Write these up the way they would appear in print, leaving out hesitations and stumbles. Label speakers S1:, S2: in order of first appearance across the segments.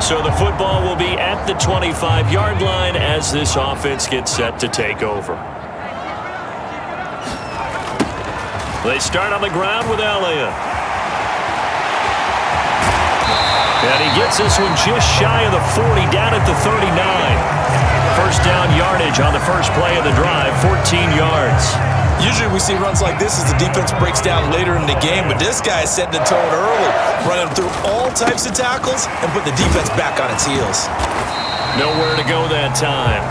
S1: So the football will be at the 25-yard line as this offense gets set to take over. They start on the ground with Elliott. And he gets this one just shy of the 40, down at the 39. First down yardage on the first play of the drive, 14 yards.
S2: Usually we see runs like this as the defense breaks down later in the game, but this guy is setting the tone early, running through all types of tackles and put the defense back on its heels.
S1: Nowhere to go that time.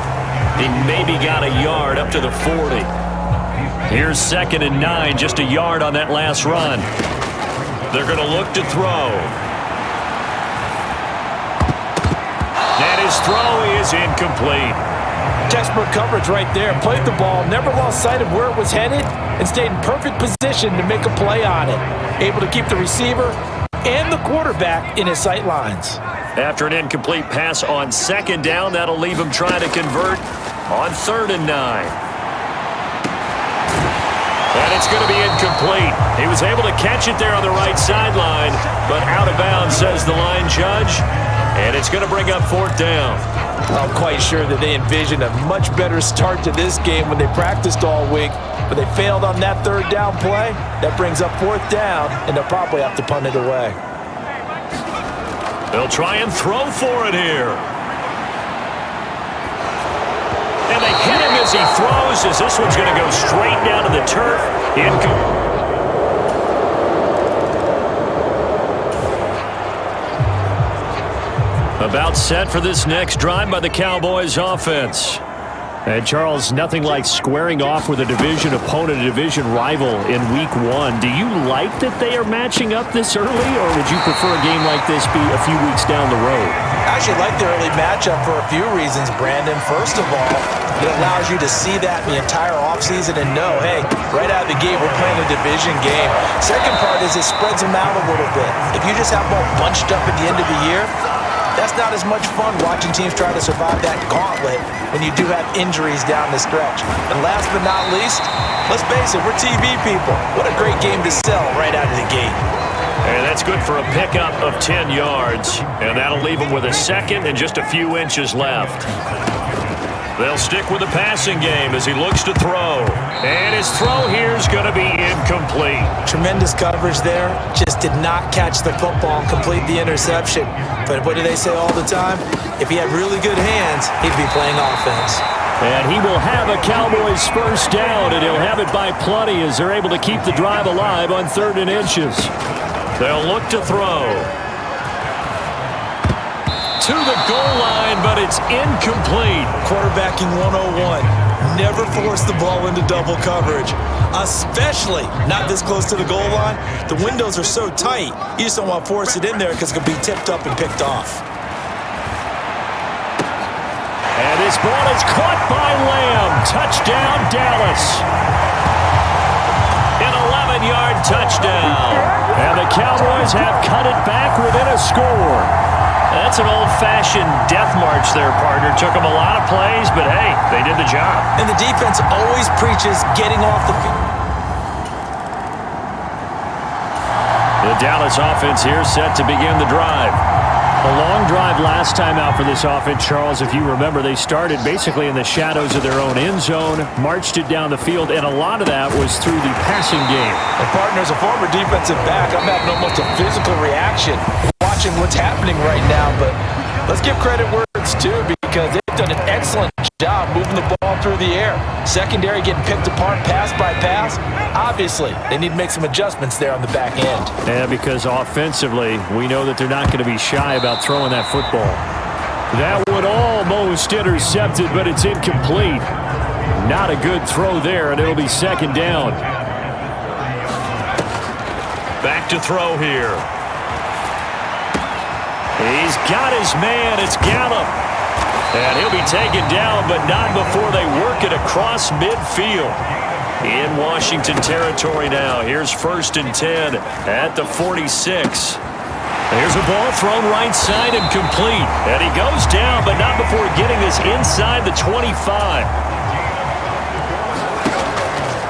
S1: He maybe got a yard up to the 40. Here's 2nd and 9, just a yard on that last run. They're going to look to throw. And his throw is incomplete.
S3: Textbook coverage right there. Played the ball, never lost sight of where it was headed, and stayed in perfect position to make a play on it. Able to keep the receiver and the quarterback in his sight lines.
S1: After an incomplete pass on 2nd down, that'll leave him trying to convert on 3rd and 9. And it's going to be incomplete. He was able to catch it there on the right sideline, but out of bounds, says the line judge. And it's going to bring up 4th down.
S3: I'm quite sure that they envisioned a much better start to this game when they practiced all week, but they failed on that 3rd down play. That brings up 4th down, and they'll probably have to punt it away.
S1: They'll try and throw for it here. And they hit him as he throws, as this one's going to go straight down to the turf. About set for this next drive by the Cowboys offense. And Charles, nothing like squaring off with a division opponent, a division rival in week 1. Do you like that they are matching up this early, or would you prefer a game like this be a few weeks down the road?
S3: I actually like the early matchup for a few reasons, Brandon. First of all, it allows you to see that in the entire offseason and know, hey, right out of the gate, we're playing a division game. Second part is it spreads them out a little bit. If you just have them all bunched up at the end of the year, that's not as much fun watching teams try to survive that gauntlet when you do have injuries down the stretch. And last but not least, let's face it, we're TV people. What a great game to sell right out of the gate.
S1: And that's good for a pickup of 10 yards. And that'll leave him with a 2nd and just a few inches left. They'll stick with the passing game as he looks to throw. And his throw here is going to be incomplete.
S3: Tremendous coverage there. Just did not catch the football and complete the interception. But what do they say all the time? If he had really good hands, he'd be playing offense.
S1: And he will have a Cowboys first down, and he'll have it by plenty as they're able to keep the drive alive on 3rd and inches. They'll look to throw. To the goal line, but it's incomplete.
S2: Quarterbacking 101. Never force the ball into double coverage, especially not this close to the goal line. The windows are so tight, you just don't want to force it in there because it could be tipped up and picked off.
S1: And this ball is caught by Lamb. Touchdown, Dallas. An 11-yard touchdown. And the Cowboys have cut it back within a score. That's an old-fashioned death march there, partner. Took them a lot of plays, but hey, they did the job.
S3: And the defense always preaches getting off the field.
S1: The Dallas offense here set to begin the drive. A long drive last time out for this offense, Charles. If you remember, they started basically in the shadows of their own end zone, marched it down the field, and a lot of that was through the passing game.
S3: And partner, as a former defensive back, I'm having almost a physical reaction watching what's happening right now. But let's give credit where it's due, because they've done an excellent job moving the ball through the air. Secondary getting picked apart pass by pass. Obviously, they need to make some adjustments there on the back end.
S1: Yeah, because offensively, we know that they're not going to be shy about throwing that football. That one almost intercepted, but it's incomplete. Not a good throw there, and it'll be 2nd down. Back to throw here. He's got his man. It's Gallup. And he'll be taken down, but not before they work it across midfield. In Washington territory now. Here's 1st and 10 at the 46. Here's a ball thrown right side and complete. And he goes down, but not before getting this inside the 25.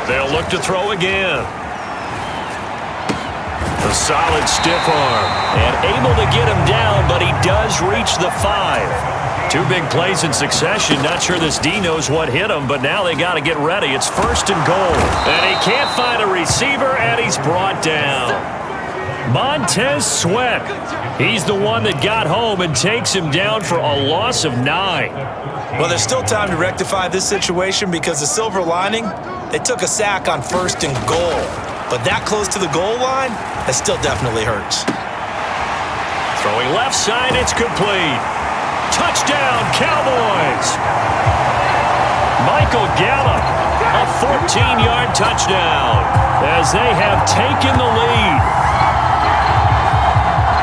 S1: They'll look to throw again. A solid stiff arm. And able to get him down, but he does reach the 5. 2 big plays in succession. Not sure this D knows what hit him, but now they got to get ready. It's 1st and goal. And he can't find a receiver, and he's brought down. Montez Sweat. He's the one that got home and takes him down for a loss of 9.
S2: Well, there's still time to rectify this situation because the silver lining, they took a sack on 1st and goal. But that close to the goal line, that still definitely hurts.
S1: Throwing left side, it's complete. Touchdown, Cowboys! Michael Gallup, a 14-yard touchdown as they have taken the lead.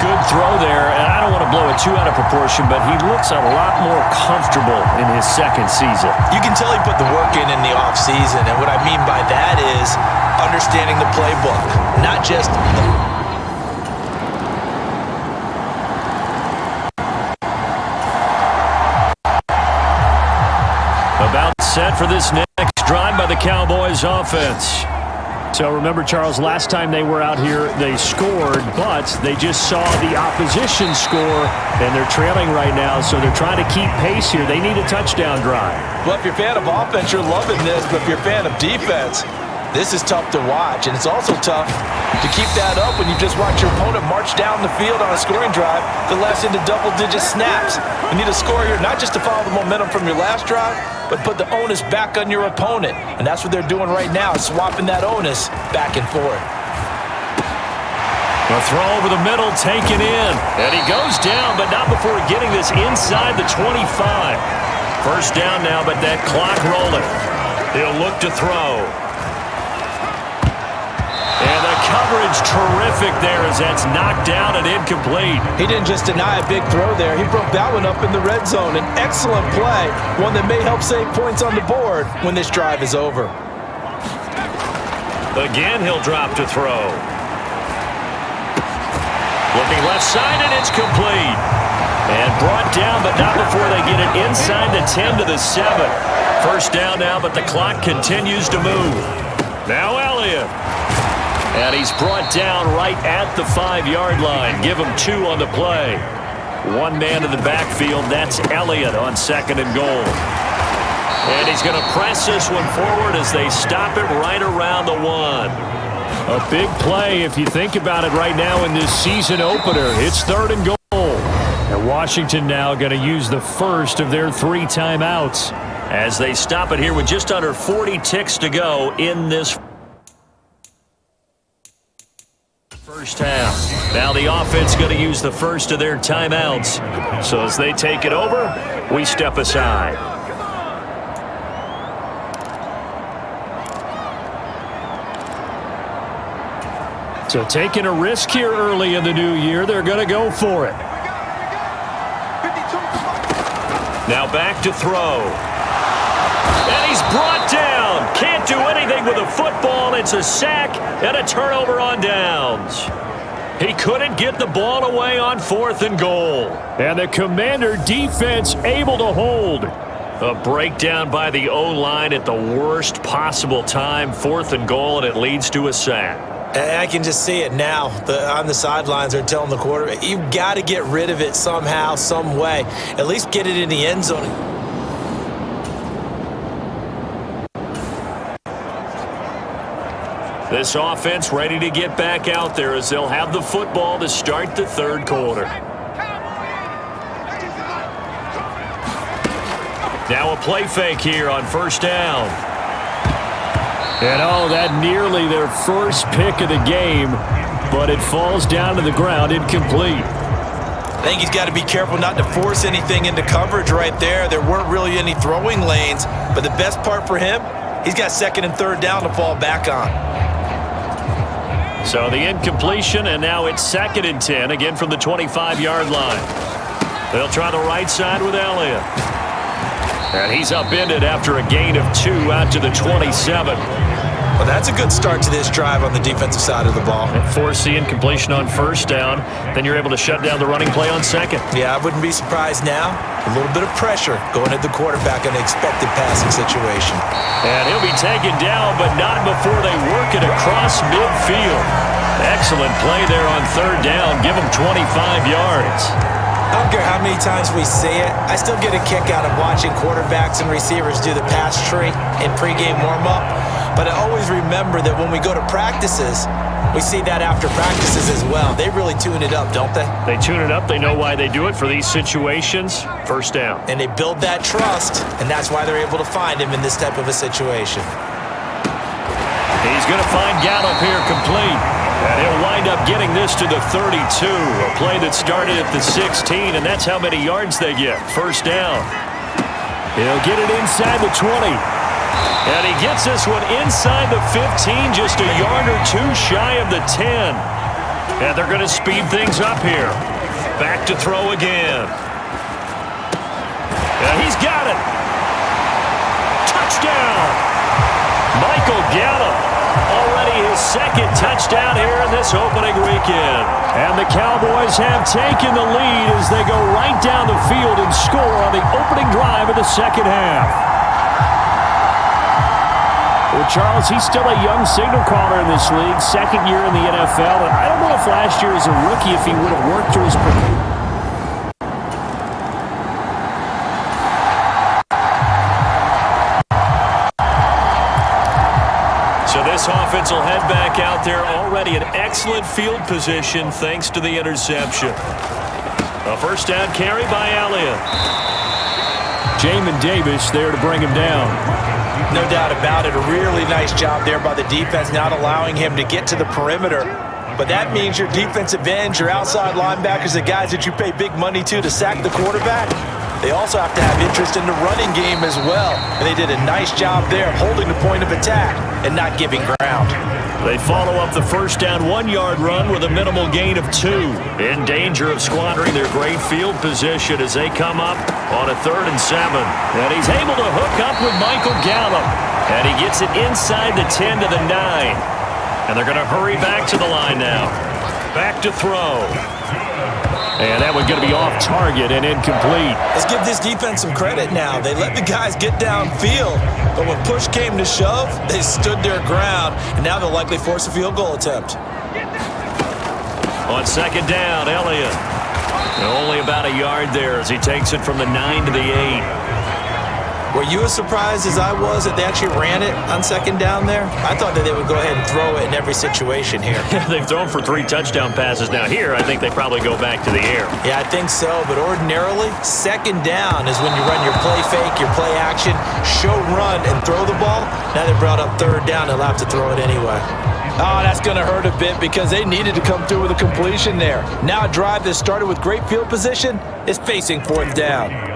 S1: Good throw there, and I don't want to blow it too out of proportion, but he looks a lot more comfortable in his 2nd season.
S2: You can tell he put the work in the offseason, and what I mean by that is understanding the playbook, not just
S1: about set for this next drive by the Cowboys offense.
S4: So remember, Charles, last time they were out here, they scored, but they just saw the opposition score, and they're trailing right now, so they're trying to keep pace here. They need a touchdown drive.
S3: Well, if you're a fan of offense, you're loving this, but if you're a fan of defense, this is tough to watch, and it's also tough to keep that up when you just watch your opponent march down the field on a scoring drive that lasts into double-digit snaps. You need a score here not just to follow the momentum from your last drive, but put the onus back on your opponent. And that's what they're doing right now, swapping that onus back and forth.
S1: A throw over the middle, taken in. And he goes down, but not before getting this inside the 25. 1st down now, but that clock rolling. He'll look to throw. And the coverage terrific there as that's knocked down and incomplete.
S3: He didn't just deny a big throw there. He broke that one up in the red zone. An excellent play, one that may help save points on the board when this drive is over.
S1: Again, he'll drop to throw. Looking left side, and it's complete. And brought down, but not before they get it inside the 10 to the 7. 1st down now, but the clock continues to move. Now Elliott. And he's brought down right at the 5-yard line. Give him 2 on the play. 1 man in the backfield. That's Elliott on 2nd and goal. And he's going to press this one forward as they stop it right around the 1.
S4: A big play if you think about it right now in this season opener. It's 3rd and goal. And Washington now going to use the first of their 3 timeouts.
S1: As they stop it here with just under 40 ticks to go in this first half. Now the offense going to use the first of their timeouts. So as they take it over, we step aside.
S4: So taking a risk here early in the new year, they're going to go for it.
S1: Now back to throw. And he's brought down. Can't do anything with a football. It's a sack and a turnover on downs. He couldn't get the ball away on 4th and goal.
S4: And the Commander defense able to hold.
S1: A breakdown by the O-line at the worst possible time. 4th and goal, and it leads to a sack.
S2: And I can just see it now. On the sidelines, they're telling the quarterback, you've got to get rid of it somehow, some way. At least get it in the end zone.
S1: This offense ready to get back out there as they'll have the football to start the 3rd quarter. Now a play fake here on 1st down.
S4: And oh, that nearly their first pick of the game, but it falls down to the ground incomplete.
S2: I think he's got to be careful not to force anything into coverage right there. There weren't really any throwing lanes, but the best part for him, he's got 2nd and 3rd down to fall back on.
S1: So the incompletion, and now it's 2nd and 10, again from the 25-yard line. They'll try the right side with Elliott. And he's upended after a gain of 2 out to the 27.
S2: Well, that's a good start to this drive on the defensive side of the ball.
S1: And force the incompletion on 1st down. Then you're able to shut down the running play on 2nd.
S2: Yeah, I wouldn't be surprised now. A little bit of pressure going at the quarterback in an expected passing situation.
S1: And he'll be taken down, but not before they work it across midfield. Excellent play there on third down. Give them 25 yards.
S2: I don't care how many times we say it, I still get a kick out of watching quarterbacks and receivers do the pass tree in pregame warm-up. But I always remember that when we go to practices, we see that after practices as well. They really tune it up, don't they?
S4: They tune it up. They know why they do it for these situations. First down.
S2: And they build that trust, and that's why they're able to find him in this type of a situation.
S1: He's going to find Gallup here complete. And he'll wind up getting this to the 32. A play that started at the 16, and that's how many yards they get. First down. He'll get it inside the 20. And he gets this one inside the 15, just a yard or two shy of the 10. And they're going to speed things up here. Back to throw again. And he's got it. Touchdown. Michael Gallup. Already his second touchdown here in this opening weekend.
S4: And the Cowboys have taken the lead as they go right down the field and score on the opening drive of the second half. Well, Charles, he's still a young signal caller in this league, second year in the NFL. And I don't know if last year as a rookie if he would have worked to his potential.
S1: So this offense will head back out there, already in excellent field position thanks to the interception. A first down carry by Elliott.
S4: Jamin Davis there to bring him down.
S3: No doubt about it. A really nice job there by the defense, not allowing him to get to the perimeter. But that means your defensive ends, your outside linebackers, the guys that you pay big money to sack the quarterback, they also have to have interest in the running game as well. And they did a nice job there holding the point of attack and not giving ground.
S1: They follow up the first down 1-yard run with a minimal gain of 2. In danger of squandering their great field position as they come up on a 3rd and 7. And he's able to hook up with Michael Gallup. And he gets it inside the 10 to the 9. And they're going to hurry back to the line now. Back to throw.
S4: And that one's going to be off target and incomplete.
S2: Let's give this defense some credit now. They let the guys get downfield, but when push came to shove, they stood their ground, and now they'll likely force a field goal attempt.
S1: On second down, Elliott. Only about a yard there as he takes it from the 9 to the 8.
S2: Were you as surprised as I was that they actually ran it on second down there? I thought that they would go ahead and throw it in every situation here.
S1: They've thrown for 3 touchdown passes. Now here, I think they probably go back to the air.
S2: Yeah, I think so, but ordinarily, second down is when you run your play fake, your play action, show run, and throw the ball. Now they brought up third down, they'll have to throw it anyway.
S3: Oh, that's going to hurt a bit because they needed to come through with a completion there. Now a drive that started with great field position is facing fourth down.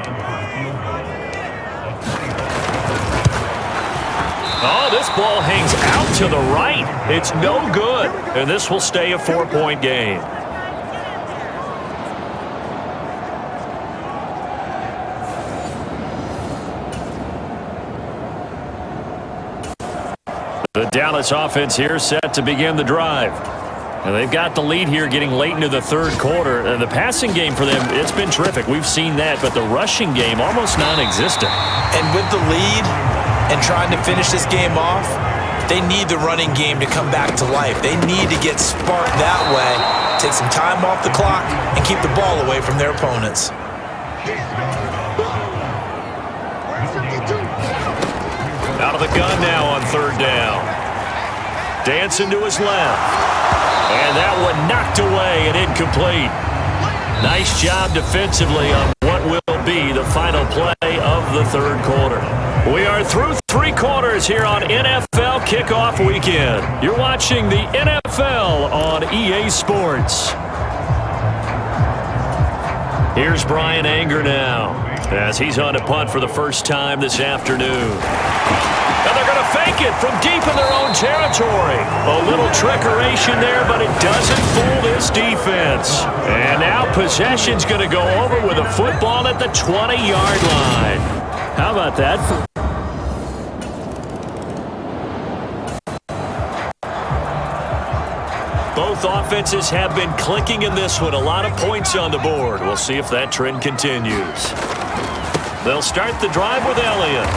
S1: Oh, this ball hangs out to the right. It's no good. And this will stay a 4-point game. The Dallas offense here set to begin the drive. And they've got the lead here getting late into the third quarter. And the passing game for them, it's been terrific. We've seen that. But the rushing game, almost non-existent.
S2: And with the lead and trying to finish this game off, they need the running game to come back to life. They need to get sparked that way, take some time off the clock, and keep the ball away from their opponents.
S1: Out of the gun now on third down. Dancing to his left. And that one knocked away and incomplete. Nice job defensively on what will be the final play of the third quarter. We are through 3 quarters here on NFL Kickoff Weekend. You're watching the NFL on EA Sports. Here's Brian Anger now as he's on to punt for the first time this afternoon. And they're going to fake it from deep in their own territory. A little trickeration there, but it doesn't fool this defense. And now possession's going to go over with a football at the 20-yard line.
S4: How about that?
S1: Both offenses have been clicking in this one. A lot of points on the board. We'll see if that trend continues. They'll start the drive with Elliott.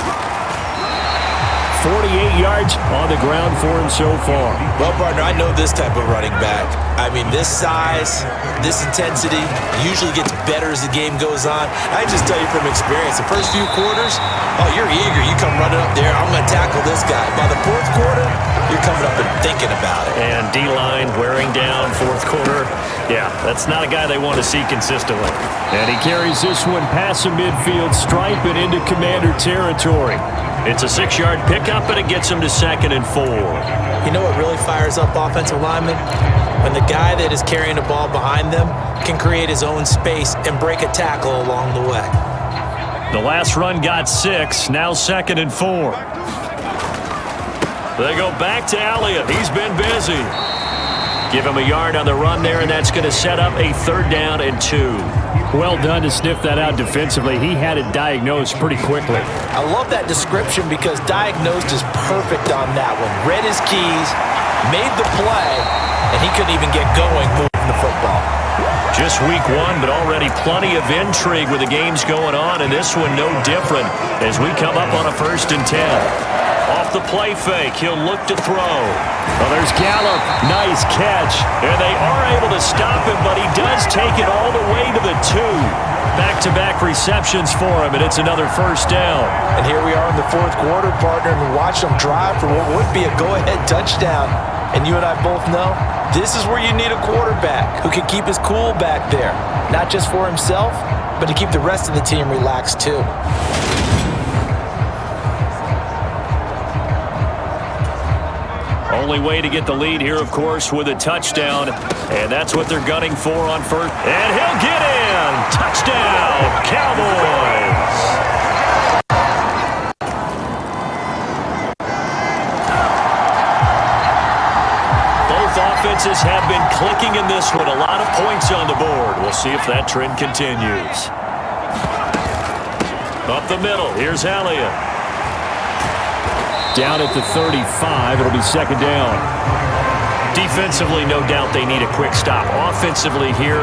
S4: 48 yards on the ground for him so far.
S2: Well, partner, I know this type of running back. I mean, this size, this intensity usually gets better as the game goes on. I just tell you from experience, the first few quarters, oh, you're eager. You come running up there, I'm going to tackle this guy. By the fourth quarter, you're coming up and thinking about it.
S1: And D-line wearing down fourth quarter. Yeah, that's not a guy they want to see consistently.
S4: And he carries this one past the midfield stripe and into Commander territory.
S1: It's a 6-yard pickup, and it gets him to 2nd and 4.
S2: You know what really fires up offensive linemen? When the guy that is carrying the ball behind them can create his own space and break a tackle along the way.
S1: The last run got 6, now 2nd and 4. They go back to Elliott. He's been busy. Give him a yard on the run there, and that's going to set up a 3rd down and 2.
S4: Well done to sniff that out defensively. He had it diagnosed pretty quickly.
S3: I love that description because diagnosed is perfect on that one. Read his keys, made the play, and he couldn't even get going moving the football.
S1: Just week 1, but already plenty of intrigue with the games going on, and this one no different as we come up on a 1st and 10. Off the play fake, he'll look to throw.
S4: Well, there's Gallup. Nice catch.
S1: And they are able to stop him, but he does take it all the way to the 2. Back-to-back receptions for him, and it's another 1st down.
S3: And here we are in the fourth quarter, partner, and we watch them drive for what would be a go-ahead touchdown. And you and I both know this is where you need a quarterback who can keep his cool back there. Not just for himself, but to keep the rest of the team relaxed too.
S1: Only way to get the lead here, of course, with a touchdown. And that's what they're gunning for on 1st. And he'll get in. Touchdown, Cowboys. Both offenses have been clicking in this one. A lot of points on the board. We'll see if that trend continues. Up the middle, here's Elliott.
S4: Down at the 35, it'll be 2nd down.
S1: Defensively, no doubt they need a quick stop. Offensively here,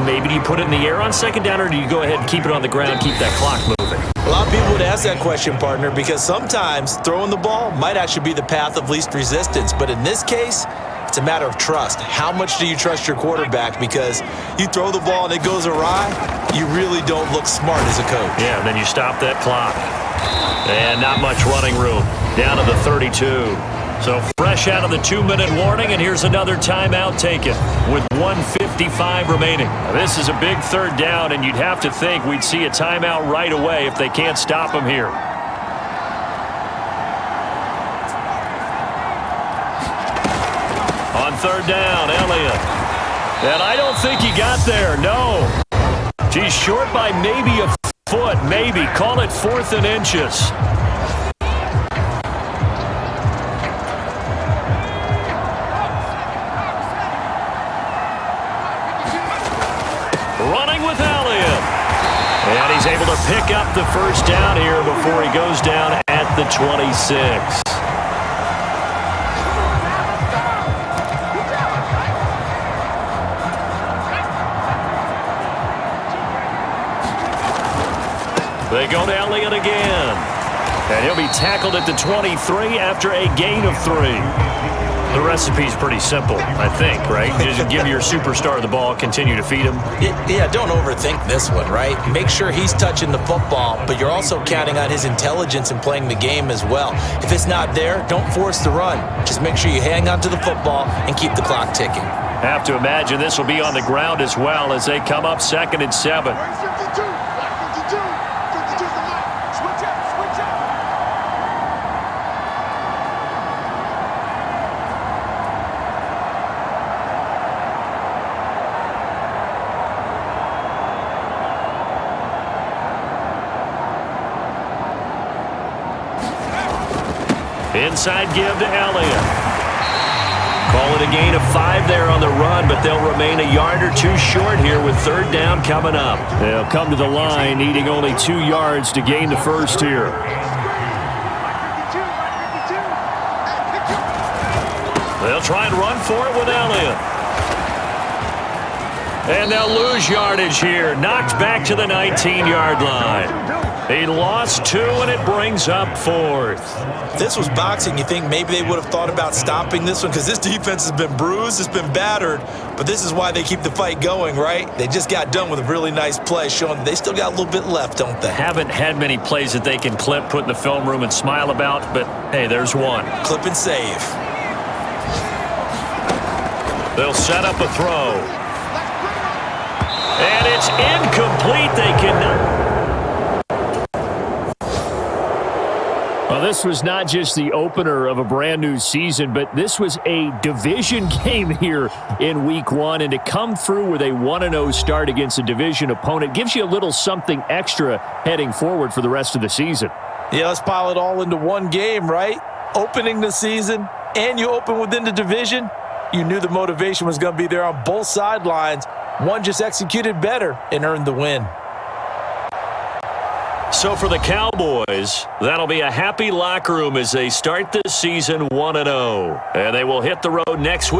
S1: maybe do you put it in the air on 2nd down, or do you go ahead and keep it on the ground, keep that clock moving?
S2: A lot of people would ask that question, partner, because sometimes throwing the ball might actually be the path of least resistance. But in this case, it's a matter of trust. How much do you trust your quarterback? Because you throw the ball and it goes awry, you really don't look smart as a coach.
S1: Yeah, and then you stop that clock. And not much running room. Down to the 32. So fresh out of the 2-minute warning, and here's another timeout taken with 1:55 remaining. Now, this is a big 3rd down, and you'd have to think we'd see a timeout right away if they can't stop him here. On 3rd down, Elliott. And I don't think he got there, no. He's short by maybe a foot, maybe. Call it 4th and inches. Running with Elliott. And he's able to pick up the 1st down here before he goes down at the 26. They go to Elliott again. And he'll be tackled at the 23 after a gain of 3. The recipe's pretty simple, I think, right? Just give your superstar the ball, continue to feed him.
S2: Yeah, don't overthink this one, right? Make sure he's touching the football, but you're also counting on his intelligence in playing the game as well. If it's not there, don't force the run. Just make sure you hang on to the football and keep the clock ticking.
S1: Have to imagine this will be on the ground as well as they come up 2nd and 7. Inside give to Elliott. Call it a gain of 5 there on the run, but they'll remain a yard or 2 short here with 3rd down coming up.
S4: They'll come to the line needing only 2 yards to gain the 1st here.
S1: They'll try and run for it with Elliott. And they'll lose yardage here. Knocked back to the 19-yard line. He lost 2, and it brings up 4th.
S2: If this was boxing, you think maybe they would have thought about stopping this one because this defense has been bruised, it's been battered, but this is why they keep the fight going, right? They just got done with a really nice play, showing that they still got a little bit left, don't they?
S1: Haven't had many plays that they can clip, put in the film room, and smile about, but, hey, there's one.
S2: Clip and save.
S1: They'll set up a throw. And it's incomplete. They cannot.
S4: Well, this was not just the opener of a brand new season, but this was a division game here in week 1. And to come through with a 1-0 start against a division opponent gives you a little something extra heading forward for the rest of the season.
S3: Yeah, let's pile it all into one game, right? Opening the season, and you open within the division. You knew the motivation was going to be there on both sidelines. One just executed better and earned the win.
S1: So for the Cowboys, that'll be a happy locker room as they start this season 1-0. And they will hit the road next week.